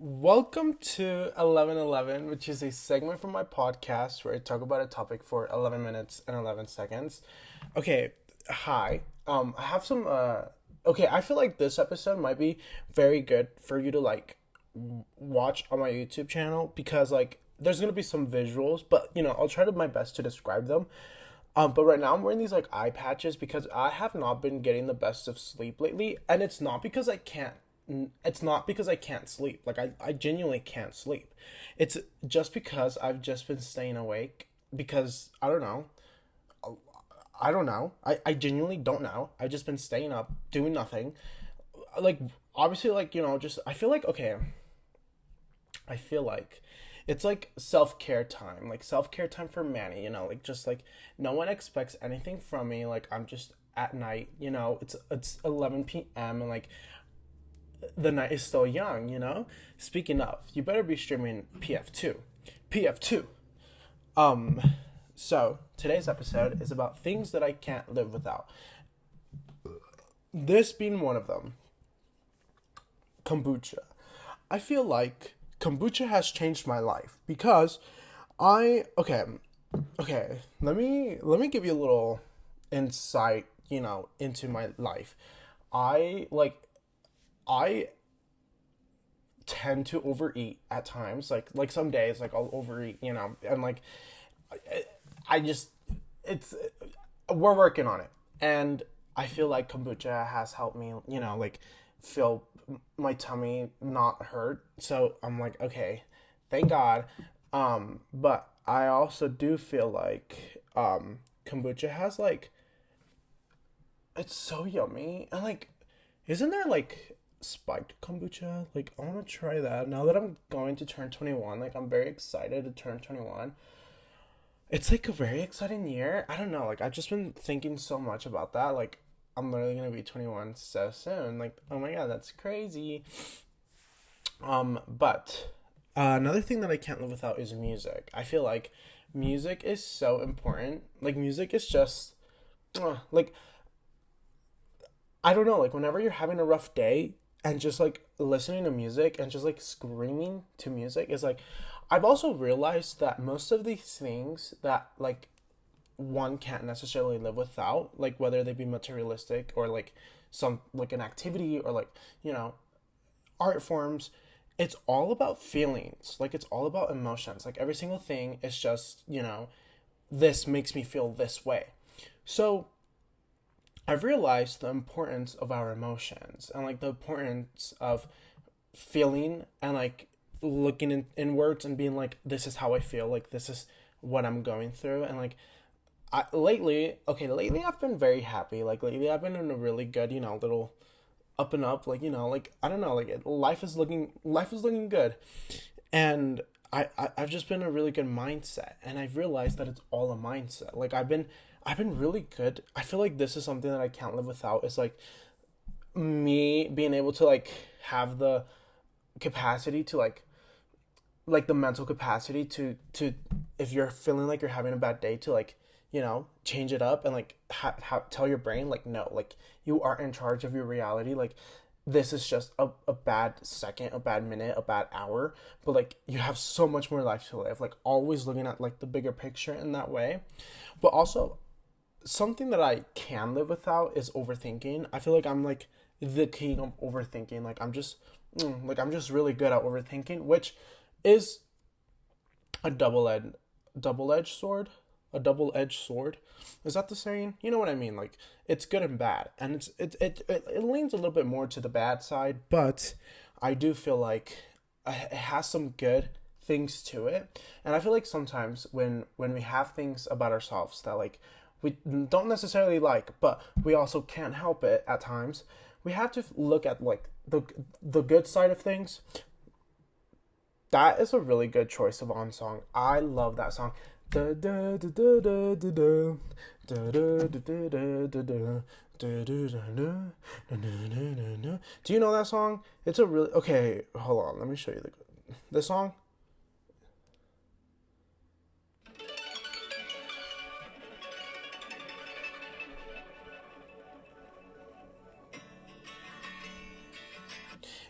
Welcome to 1111, which is a segment from my podcast where I talk about a topic for 11 minutes and 11 seconds. Okay, hi. I have some okay, I feel like this episode might be very good for you to watch on my YouTube channel because there's going to be some visuals, but I'll try to my best to describe them. But right now I'm wearing these eye patches because I have not been getting the best of sleep lately, and it's not because I can't sleep. I genuinely can't sleep. It's just because I've just been staying awake because I genuinely don't know. I've just been staying up, doing nothing. Like obviously just I feel like it's like self-care time. Like self-care time for Manny, just like no one expects anything from me. Like I'm just at night, it's 11 p.m. and the night is still young. Speaking of, you better be streaming PF2. PF2. Um, so today's episode is about things that I can't live without. This being one of them, kombucha. I feel like kombucha has changed my life because I okay, let me give you a little insight, into my life. I like I tend to overeat at times. Like some days, I'll overeat, and I just it's we're working on it, and I feel like kombucha has helped me, feel my tummy not hurt. So I'm like, okay, thank God. But I also do feel like kombucha has it's so yummy and isn't there spiked kombucha? I want to try that now that I'm going to turn 21. I'm very excited to turn 21. It's a very exciting year. I don't know. I've just been thinking so much about that. I'm literally gonna be 21 so soon. Oh my god, that's crazy. But another thing that I can't live without is music. I feel like music is so important. Music is just like I don't know, whenever you're having a rough day and just listening to music and just screaming to music is I've also realized that most of these things that one can't necessarily live without, whether they be materialistic or some an activity or art forms, it's all about feelings. It's all about emotions. Every single thing is just, this makes me feel this way. So I've realized the importance of our emotions and the importance of feeling and looking inwards and being this is how I feel, this is what I'm going through. And lately I've been very happy. Lately I've been in a really good, little up and up. I don't know, life is looking good. And I've just been in a really good mindset, and I've realized that it's all a mindset. I've been really good. I feel like this is something that I can't live without. It's me being able to have the capacity to the mental capacity to if you're feeling like you're having a bad day to change it up and tell your brain no, you are in charge of your reality. This is just a bad second, a bad minute, a bad hour, but you have so much more life to live. Always looking at the bigger picture in that way. But also something that I can live without is overthinking. I feel like I'm the king of overthinking. I'm just really good at overthinking, which is a double-edged sword. A double-edged sword. Is that the saying? You know what I mean? It's good and bad, and it leans a little bit more to the bad side, but I do feel like it has some good things to it. And I feel like sometimes when we have things about ourselves that we don't necessarily but we also can't help it at times, we have to look at the good side of things. That is a really good choice of on song. I love that song. Do you know that song? It's a really okay. Hold on, let me show you the song.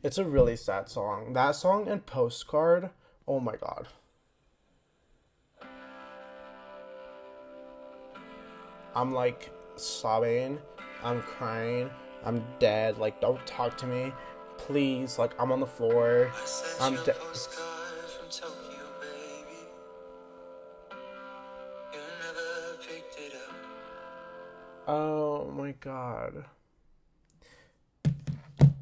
It's a really sad song. That song and Postcard, oh my god. I'm like sobbing, I'm crying, I'm dead. Like, don't talk to me, please. Like, I'm on the floor. I'm dead. Oh my god.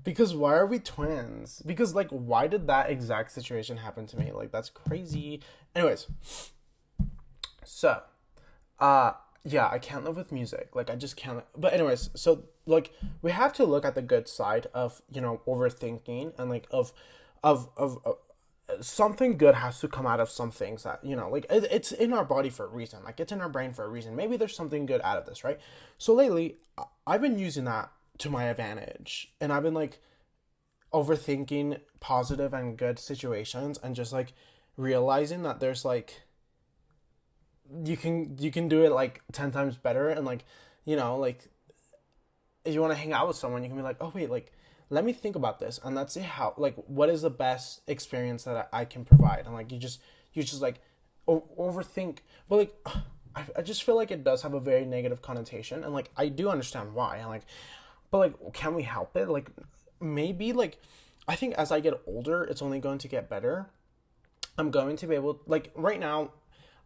Because why are we twins? Because, like, why did that exact situation happen to me? Like, that's crazy. Anyways, so, yeah, I can't live with music. Like, I just can't. But anyways, so, like, we have to look at the good side of, overthinking, and, like, of something good has to come out of some things that, like, it's in our body for a reason. Like, it's in our brain for a reason. Maybe there's something good out of this, right? So lately, I've been using that to my advantage, and I've been, like, overthinking positive and good situations, and just, like, realizing that there's, like, you can do it, like, 10 times better. And, like, like, if you want to hang out with someone, you can be like, oh wait, like, let me think about this, and let's see how, like, what is the best experience that I can provide. And, like, you just like, overthink. But, like, I just feel like it does have a very negative connotation, and, like, I do understand why. And, like, but, like, can we help it? Like, maybe, like, I think as I get older, it's only going to get better. I'm going to be able, like, right now,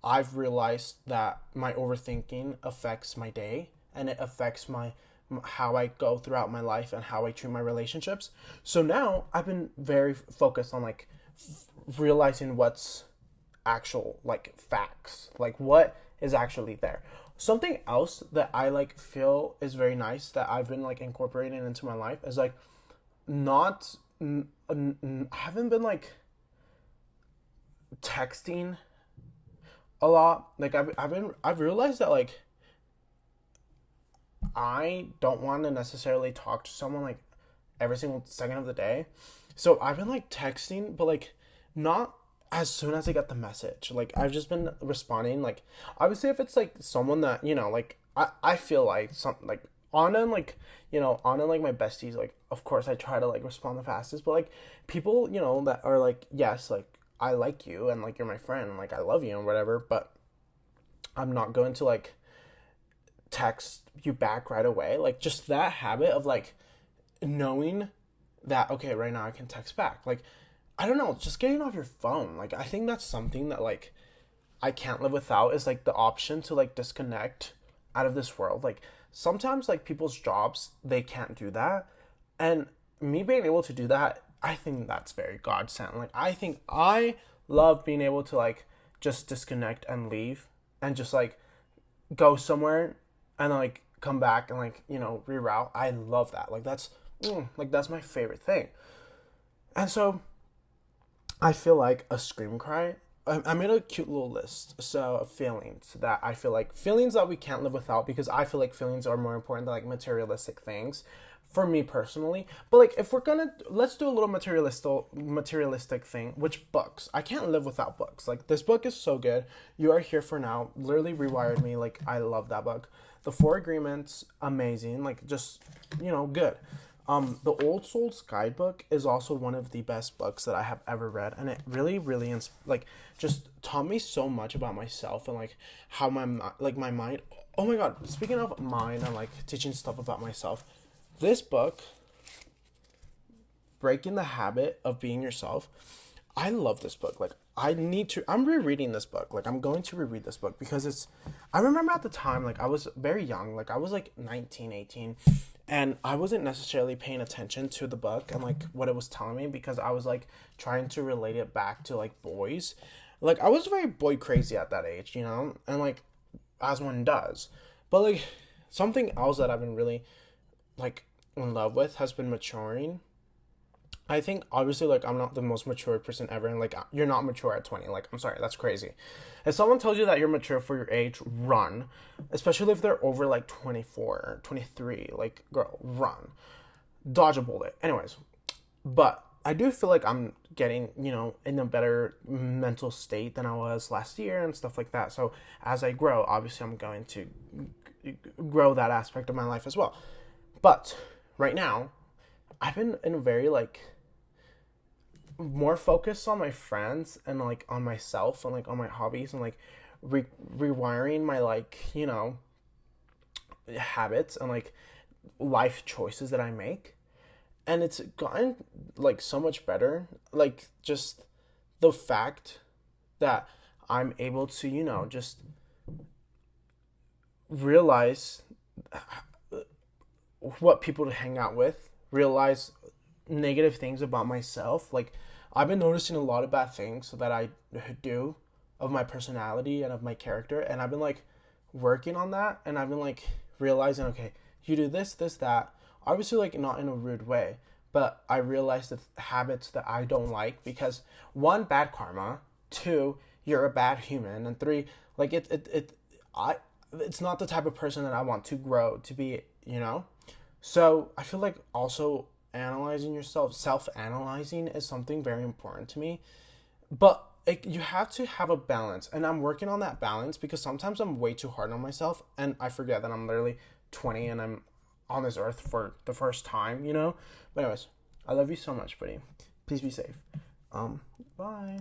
I've realized that my overthinking affects my day, and it affects how I go throughout my life and how I treat my relationships. So now I've been very focused on, like, realizing what's actual, like, facts, like, what is actually there. Something else that I, like, feel is very nice that I've been, like, incorporating into my life is, like, not I haven't been, like, texting a lot. Like, I've realized that, like, I don't want to necessarily talk to someone, like, every single second of the day. So I've been, like, texting, but, like, not as soon as I get the message. Like, I've just been responding, like, obviously if it's, like, someone that, like, I feel like something, like, Anna and, like, Anna and, like, my besties, like, of course I try to, like, respond the fastest. But, like, people, that are, like, yes, like, I like you, and, like, you're my friend, and, like, I love you and whatever, but I'm not going to, like, text you back right away. Like, just that habit of, like, knowing that, okay, right now I can text back. Like, I don't know, just getting off your phone. Like, I think that's something that, like, I can't live without, is, like, the option to, like, disconnect out of this world. Like, sometimes, like, people's jobs, they can't do that. And me being able to do that, I think that's very God sent. Like, I think I love being able to, like, just disconnect and leave, and just, like, go somewhere and, like, come back and, like, reroute. I love that. Like, that's my favorite thing. And so I feel like a scream cry. I made a cute little list. So, of feelings that I feel like, feelings that we can't live without, because I feel like feelings are more important than, like, materialistic things for me personally. But, like, if we're gonna, let's do a little materialistic thing, which books. I can't live without books. Like, this book is so good. You Are Here for Now literally rewired me. Like, I love that book. The Four Agreements, amazing. Like, just, good. The Old Soul's Guidebook is also one of the best books that I have ever read, and it really, really, like, just taught me so much about myself, and, like, how my mind. Oh my God! Speaking of mind and, like, teaching stuff about myself, this book, Breaking the Habit of Being Yourself, I love this book. Like, I'm rereading this book. Like, I'm going to reread this book because I remember at the time, like, I was very young. Like, I was, like, 19, 18, and I wasn't necessarily paying attention to the book and, like, what it was telling me, because I was, like, trying to relate it back to, like, boys. Like, I was very boy crazy at that age, and, like, as one does. But, like, something else that I've been really, like, in love with has been maturing. I think, obviously, like, I'm not the most mature person ever, and, like, you're not mature at 20. Like, I'm sorry, that's crazy. If someone tells you that you're mature for your age, run. Especially if they're over, like, 24 or 23. Like, girl, run. Dodge a bullet. Anyways, but I do feel like I'm getting, in a better mental state than I was last year and stuff like that. So, as I grow, obviously, I'm going to grow that aspect of my life as well. But right now, I've been in a very, like, more focused on my friends and like on myself and like on my hobbies and like rewiring my like, habits and like life choices that I make. And it's gotten like so much better. Like just the fact that I'm able to, just realize what people to hang out with, realize negative things about myself. Like I've been noticing a lot of bad things that I do of my personality and of my character, and I've been like working on that, and I've been like realizing, okay, you do this, this, that. Obviously, like not in a rude way, but I realized the habits that I don't like because one, bad karma, two, you're a bad human, and three, like it's not the type of person that I want to grow to be, So I feel like also analyzing yourself, self-analyzing is something very important to me. But you have to have a balance, and I'm working on that balance because sometimes I'm way too hard on myself, and I forget that I'm literally 20 and I'm on this earth for the first time. But anyways, I love you so much, buddy. Please be safe. Bye.